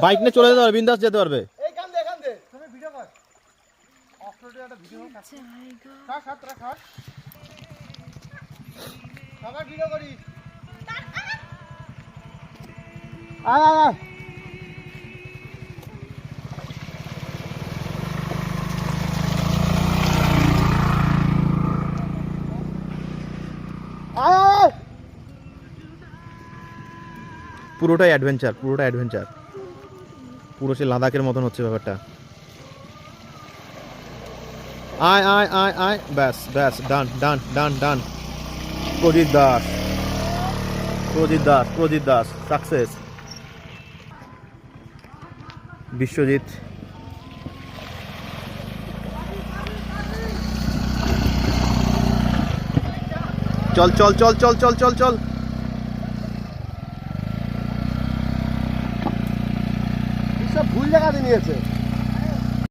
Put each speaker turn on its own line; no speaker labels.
Bike নিয়ে চলে যেতে পারবে, বিন্দাস যেতে পারবে। পুরোটাই অ্যাডভেঞ্চার, পুরোটা অ্যাডভেঞ্চার, পুরো সে লাদাখের মতন হচ্ছে ব্যাপারটা। আয় আয় আয় আয়, ব্যাস ব্যাস, ডান ডান ডান ডান। প্রজিত দাস, প্রজিত দাস, প্রজিত দাস সাকসেস। বিশ্বজিৎ, চল চল চল চল চল চল চল।
সব ভুল জায়গাতে নিয়েছে।